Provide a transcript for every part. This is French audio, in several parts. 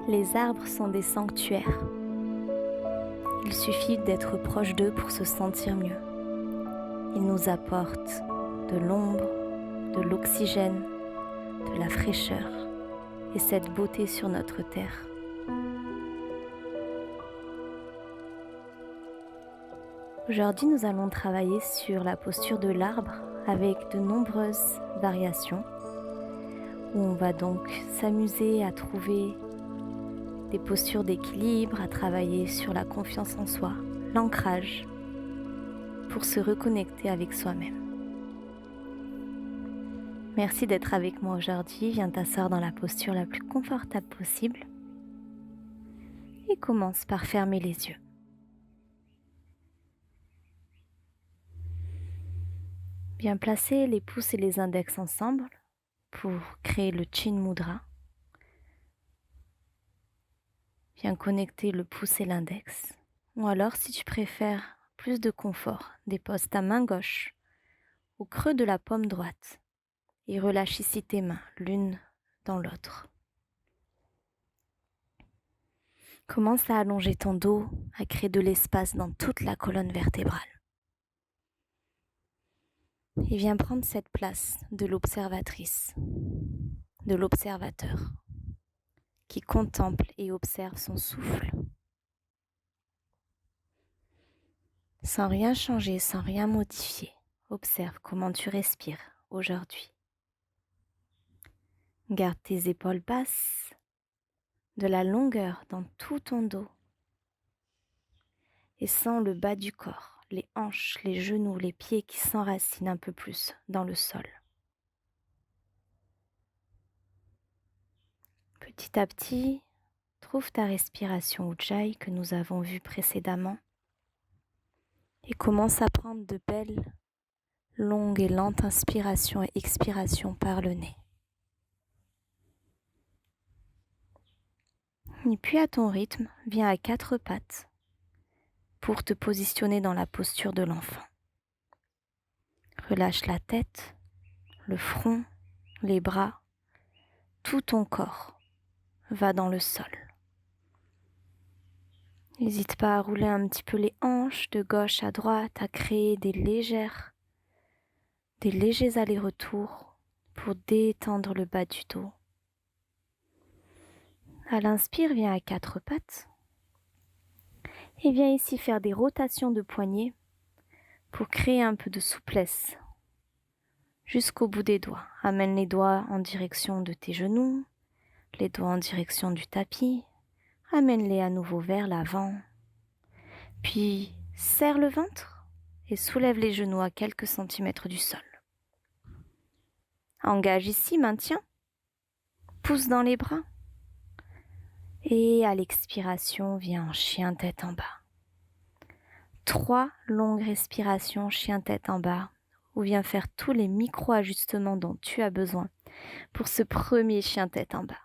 Les arbres sont des sanctuaires. Il suffit d'être proche d'eux pour se sentir mieux. Ils nous apportent de l'ombre, de l'oxygène, de la fraîcheur et cette beauté sur notre terre. Aujourd'hui, nous allons travailler sur la posture de l'arbre avec de nombreuses variations où on va donc s'amuser à trouver des postures d'équilibre, à travailler sur la confiance en soi, l'ancrage, pour se reconnecter avec soi-même. Merci d'être avec moi aujourd'hui. Viens t'asseoir dans la posture la plus confortable possible et commence par fermer les yeux. Bien placer les pouces et les index ensemble pour créer le Chin Mudra. Viens connecter le pouce et l'index. Ou alors, si tu préfères plus de confort, dépose ta main gauche au creux de la paume droite et relâche ici tes mains, l'une dans l'autre. Commence à allonger ton dos, à créer de l'espace dans toute la colonne vertébrale. Et viens prendre cette place de l'observatrice, de l'observateur, qui contemple et observe son souffle. Sans rien changer, sans rien modifier, observe comment tu respires aujourd'hui. Garde tes épaules basses, de la longueur dans tout ton dos. Et sens le bas du corps, les hanches, les genoux, les pieds qui s'enracinent un peu plus dans le sol. Petit à petit, trouve ta respiration Ujjayi que nous avons vue précédemment et commence à prendre de belles, longues et lentes inspirations et expirations par le nez. Et puis à ton rythme, viens à quatre pattes pour te positionner dans la posture de l'enfant. Relâche la tête, le front, les bras, tout ton corps va dans le sol. N'hésite pas à rouler un petit peu les hanches de gauche à droite, à créer des légers allers-retours pour détendre le bas du dos. À l'inspire, viens à quatre pattes et viens ici faire des rotations de poignets pour créer un peu de souplesse jusqu'au bout des doigts. Amène les doigts en direction de tes genoux, les doigts en direction du tapis, amène-les à nouveau vers l'avant, puis serre le ventre et soulève les genoux à quelques centimètres du sol. Engage ici, maintiens, pousse dans les bras et à l'expiration, viens en chien tête en bas. 3 longues respirations chien tête en bas où viens faire tous les micro-ajustements dont tu as besoin pour ce premier chien tête en bas.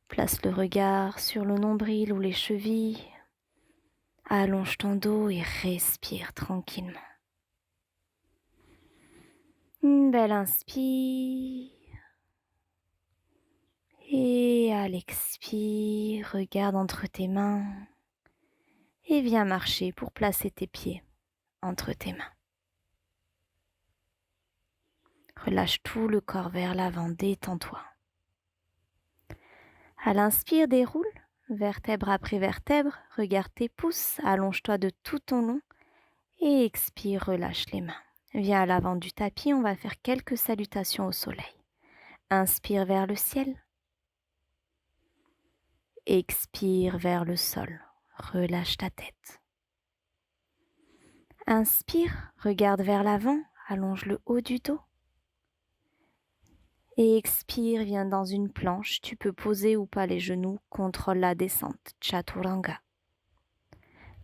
Place le regard sur le nombril ou les chevilles, allonge ton dos et respire tranquillement. Une belle inspire. Et à l'expire, regarde entre tes mains et viens marcher pour placer tes pieds entre tes mains. Relâche tout le corps vers l'avant, détends-toi. À l'inspire, déroule, vertèbre après vertèbre, regarde tes pouces, allonge-toi de tout ton long et expire, relâche les mains. Viens à l'avant du tapis, on va faire quelques salutations au soleil. Inspire vers le ciel. Expire vers le sol. Relâche ta tête. Inspire, regarde vers l'avant, allonge le haut du dos. Et expire, viens dans une planche. Tu peux poser ou pas les genoux, contrôle la descente, Chaturanga.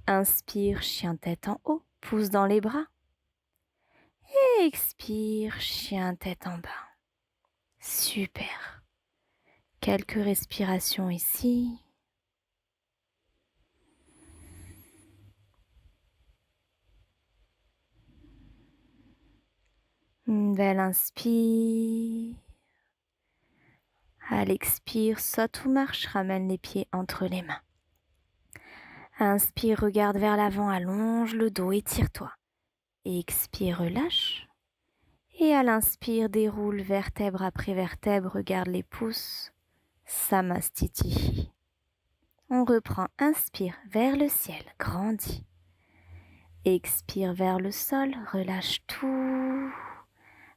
Inspire, chien tête en haut, pousse dans les bras. Et expire, chien tête en bas. Super. Quelques respirations ici. Une belle inspire. À l'expire, saute ou marche, ramène les pieds entre les mains. Inspire, regarde vers l'avant, allonge le dos, étire-toi. Expire, relâche. Et à l'inspire, déroule vertèbre après vertèbre, regarde les pouces. Samastiti. On reprend, inspire vers le ciel, grandis. Expire vers le sol, relâche tout.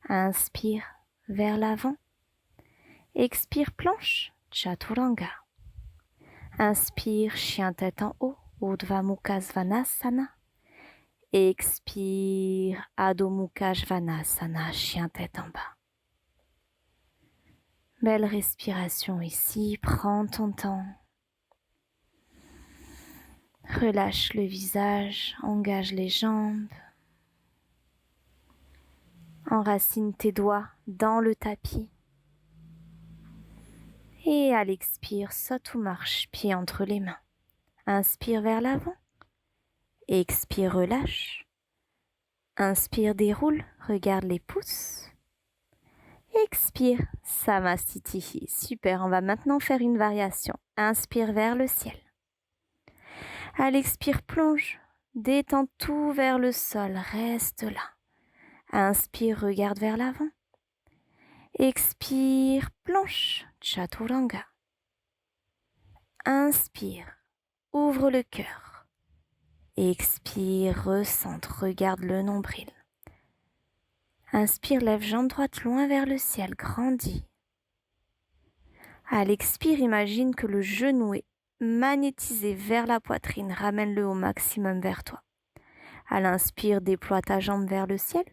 Inspire vers l'avant. Expire, planche, chaturanga. Inspire, chien tête en haut, Urdhva Mukha Svanasana. Expire, Adho Mukha Svanasana, chien tête en bas. Belle respiration ici, prends ton temps. Relâche le visage, engage les jambes. Enracine tes doigts dans le tapis. Et à l'expire, saute ou marche, pied entre les mains. Inspire vers l'avant. Expire, relâche. Inspire, déroule, regarde les pouces. Expire, Samastiti. Super, on va maintenant faire une variation. Inspire vers le ciel. À l'expire, plonge, détends tout vers le sol, reste là. Inspire, regarde vers l'avant. Expire, planche, chaturanga. Inspire, ouvre le cœur. Expire, recentre, regarde le nombril. Inspire, lève jambe droite loin vers le ciel, grandis. À l'expire, imagine que le genou est magnétisé vers la poitrine, ramène-le au maximum vers toi. À l'inspire, déploie ta jambe vers le ciel.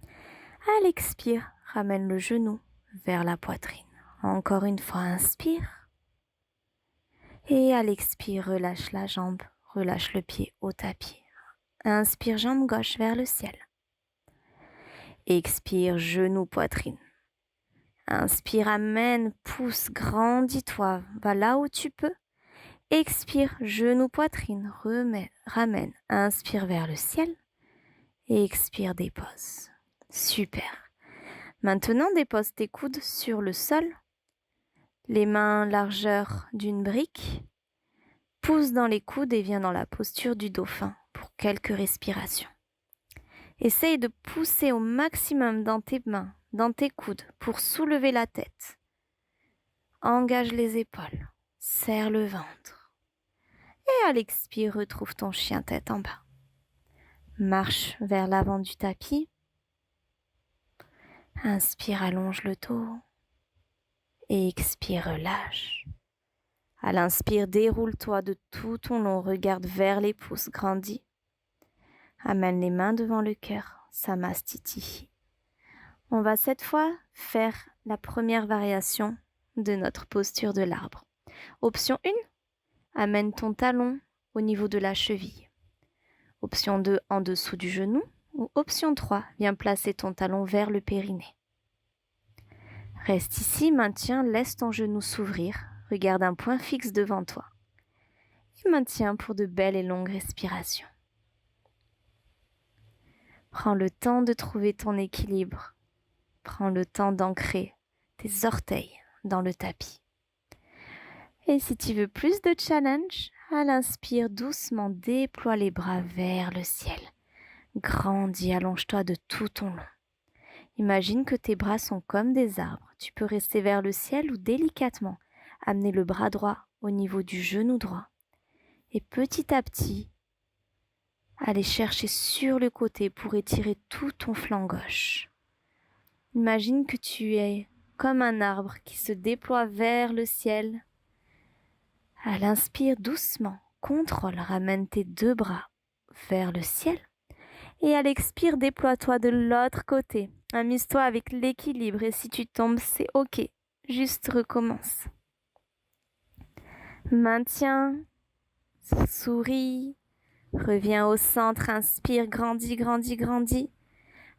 À l'expire, ramène le genou vers la poitrine. Encore une fois, inspire. Et à l'expire, relâche la jambe, relâche le pied au tapis. Inspire, jambe gauche vers le ciel. Expire, genou, poitrine. Inspire, amène, pousse, grandis-toi, va là où tu peux. Expire, genou, poitrine, ramène. Inspire vers le ciel. Et expire, dépose. Super. Maintenant, dépose tes coudes sur le sol. Les mains largeur d'une brique. Pousse dans les coudes et viens dans la posture du dauphin pour quelques respirations. Essaye de pousser au maximum dans tes mains, dans tes coudes pour soulever la tête. Engage les épaules, serre le ventre. Et à l'expire, retrouve ton chien tête en bas. Marche vers l'avant du tapis. Inspire, allonge le dos. Et expire, relâche. À l'inspire, déroule-toi de tout ton long, regarde vers les pouces, grandis. Amène les mains devant le cœur, Samastiti. On va cette fois faire la première variation de notre posture de l'arbre. Option 1, amène ton talon au niveau de la cheville. Option 2, en dessous du genou. Ou option 3, viens placer ton talon vers le périnée. Reste ici, maintiens, laisse ton genou s'ouvrir. Regarde un point fixe devant toi. Et maintiens pour de belles et longues respirations. Prends le temps de trouver ton équilibre. Prends le temps d'ancrer tes orteils dans le tapis. Et si tu veux plus de challenge, à l'inspire doucement, déploie les bras vers le ciel. Grandis, allonge-toi de tout ton long. Imagine que tes bras sont comme des arbres. Tu peux rester vers le ciel ou délicatement amener le bras droit au niveau du genou droit. Et petit à petit, aller chercher sur le côté pour étirer tout ton flanc gauche. Imagine que tu es comme un arbre qui se déploie vers le ciel. À l'inspire doucement, contrôle, ramène tes deux bras vers le ciel. Et à l'expire, déploie-toi de l'autre côté. Amuse-toi avec l'équilibre et si tu tombes, c'est ok. Juste recommence. Maintiens, souris, reviens au centre, inspire, grandis, grandis, grandis.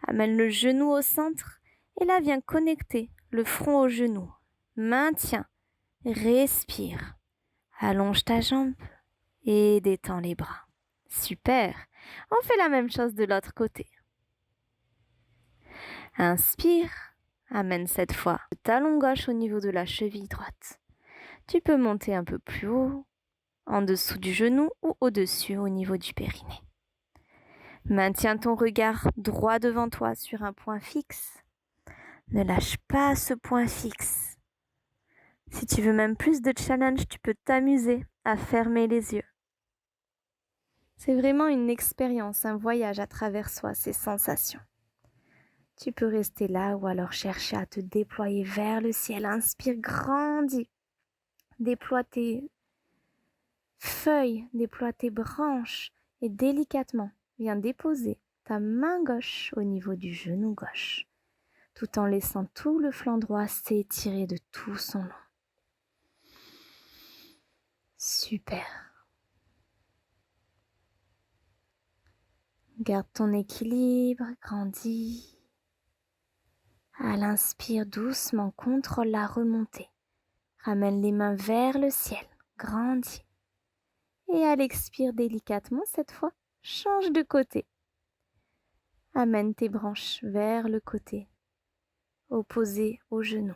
Amène le genou au centre et là viens connecter le front au genou. Maintiens, respire. Allonge ta jambe et détends les bras. Super. On fait la même chose de l'autre côté. Inspire, Amène cette fois le talon gauche au niveau de la cheville droite. Tu peux monter un peu plus haut, en dessous du genou ou au-dessus au niveau du périnée. Maintiens ton regard droit devant toi sur un point fixe. Ne lâche pas ce point fixe. Si tu veux même plus de challenge, tu peux t'amuser à fermer les yeux. C'est vraiment une expérience, un voyage à travers soi, ces sensations. Tu peux rester là ou alors chercher à te déployer vers le ciel. Inspire, grandis. Déploie tes feuilles, déploie tes branches et délicatement, viens déposer ta main gauche au niveau du genou gauche, tout en laissant tout le flanc droit s'étirer de tout son long. Super. Garde ton équilibre, grandis. À l'inspire doucement, contrôle la remontée. Ramène les mains vers le ciel, grandis. Et à l'expire délicatement, cette fois, change de côté. Amène tes branches vers le côté, opposé au genou.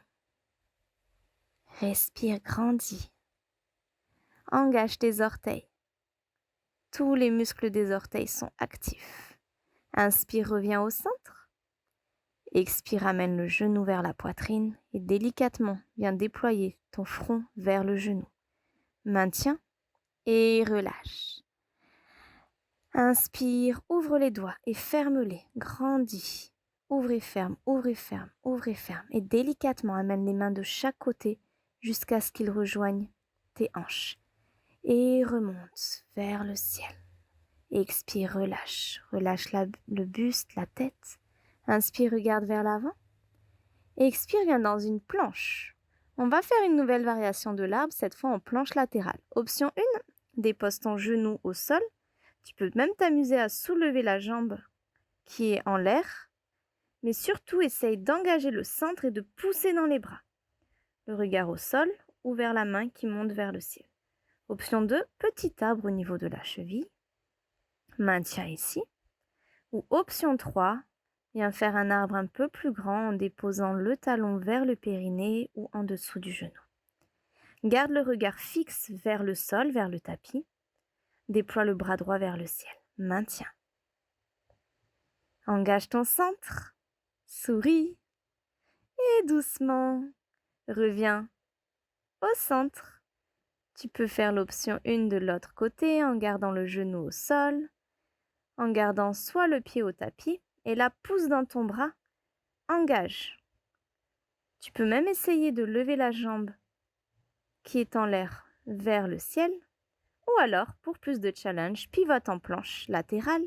Respire, grandis. Engage tes orteils. Tous les muscles des orteils sont actifs. Inspire, reviens au centre. Expire, amène le genou vers la poitrine et délicatement, viens déployer ton front vers le genou. Maintiens et relâche. Inspire, ouvre les doigts et ferme-les. Grandis. Ouvre et ferme, ouvre et ferme, ouvre et ferme. Et délicatement, amène les mains de chaque côté jusqu'à ce qu'ils rejoignent tes hanches. Et remonte vers le ciel. Expire, relâche. Relâche le buste, la tête. Inspire, regarde vers l'avant. Expire, viens dans une planche. On va faire une nouvelle variation de l'arbre, cette fois en planche latérale. Option 1, dépose ton genou au sol. Tu peux même t'amuser à soulever la jambe qui est en l'air. Mais surtout, essaye d'engager le centre et de pousser dans les bras. Le regard au sol ou vers la main qui monte vers le ciel. Option 2, petit arbre au niveau de la cheville. Maintiens ici. Ou option 3, viens faire un arbre un peu plus grand en déposant le talon vers le périnée ou en dessous du genou. Garde le regard fixe vers le sol, vers le tapis. Déploie le bras droit vers le ciel. Maintiens. Engage ton centre. Souris. Et doucement, reviens au centre. Tu peux faire l'option 1 de l'autre côté en gardant le genou au sol, en gardant soit le pied au tapis et la pousse dans ton bras. Engage. Tu peux même essayer de lever la jambe qui est en l'air vers le ciel ou alors, pour plus de challenge, pivote en planche latérale.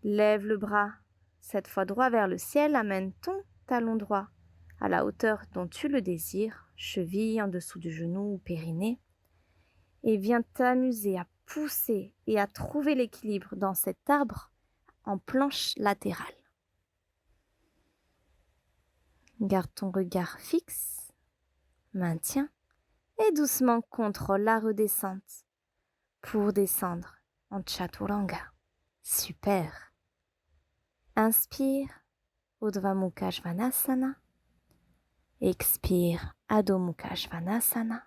Lève le bras, cette fois droit vers le ciel, amène ton talon droit à la hauteur dont tu le désires, cheville en dessous du genou ou périnée, et viens t'amuser à pousser et à trouver l'équilibre dans cet arbre en planche latérale. Garde ton regard fixe, maintiens et doucement contrôle la redescente pour descendre en Chaturanga. Super. Inspire, Urdhva Mukha Svanasana. Expire, Adho Mukha Svanasana.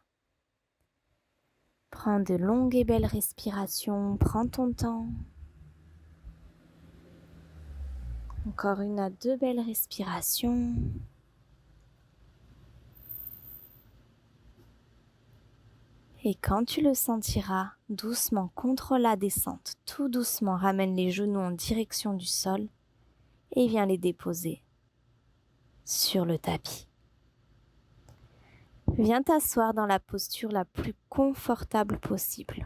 Prends de longues et belles respirations, prends ton temps. Encore 1 à 2 belles respirations. Et quand tu le sentiras, doucement contrôle la descente. Tout doucement, ramène les genoux en direction du sol et viens les déposer sur le tapis. Viens t'asseoir dans la posture la plus confortable possible.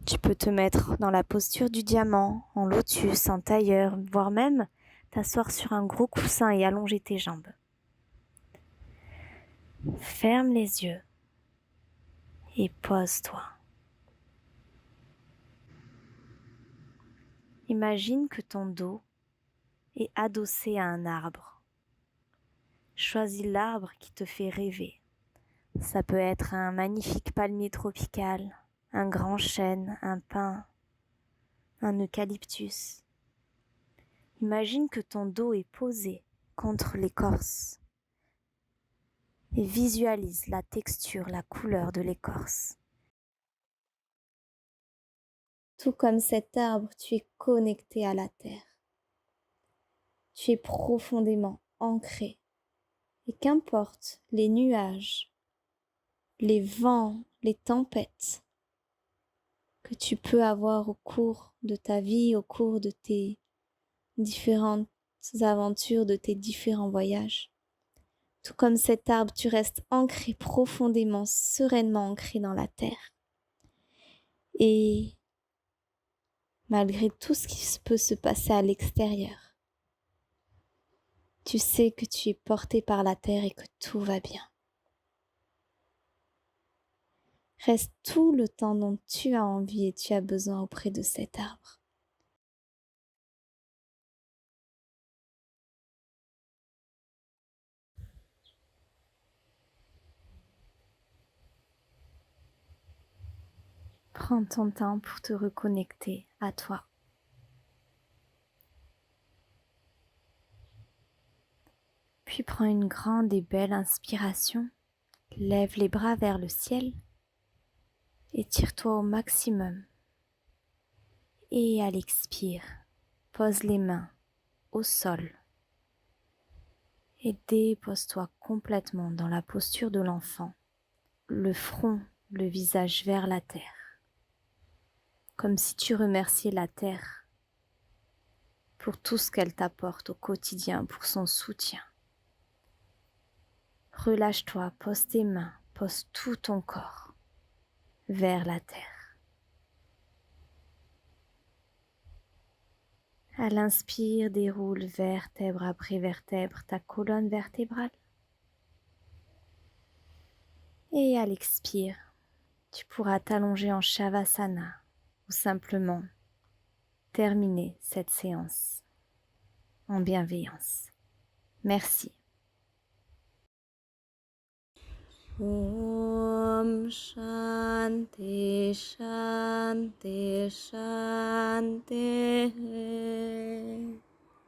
Tu peux te mettre dans la posture du diamant, en lotus, en tailleur, voire même t'asseoir sur un gros coussin et allonger tes jambes. Ferme les yeux et pose-toi. Imagine que ton dos est adossé à un arbre. Choisis l'arbre qui te fait rêver. Ça peut être un magnifique palmier tropical, un grand chêne, un pin, un eucalyptus. Imagine que ton dos est posé contre l'écorce et visualise la texture, la couleur de l'écorce. Tout comme cet arbre, tu es connecté à la terre. Tu es profondément ancré. Et qu'importe les nuages, les vents, les tempêtes que tu peux avoir au cours de ta vie, au cours de tes différentes aventures, de tes différents voyages. Tout comme cet arbre, tu restes ancré profondément, sereinement ancré dans la terre. Et malgré tout ce qui peut se passer à l'extérieur, tu sais que tu es porté par la terre et que tout va bien. Reste tout le temps dont tu as envie et tu as besoin auprès de cet arbre. Prends ton temps pour te reconnecter à toi. Puis prends une grande et belle inspiration. Lève les bras vers le ciel. Étire-toi au maximum. Et à l'expire, pose les mains au sol. Et dépose-toi complètement dans la posture de l'enfant, le front, le visage vers la terre, comme si tu remerciais la terre pour tout ce qu'elle t'apporte au quotidien, pour son soutien. Relâche-toi, pose tes mains, pose tout ton corps vers la terre. À l'inspire, déroule vertèbre après vertèbre ta colonne vertébrale. Et à l'expire, tu pourras t'allonger en Shavasana ou simplement terminer cette séance en bienveillance. Merci. Om Shanti Shanti Shanti.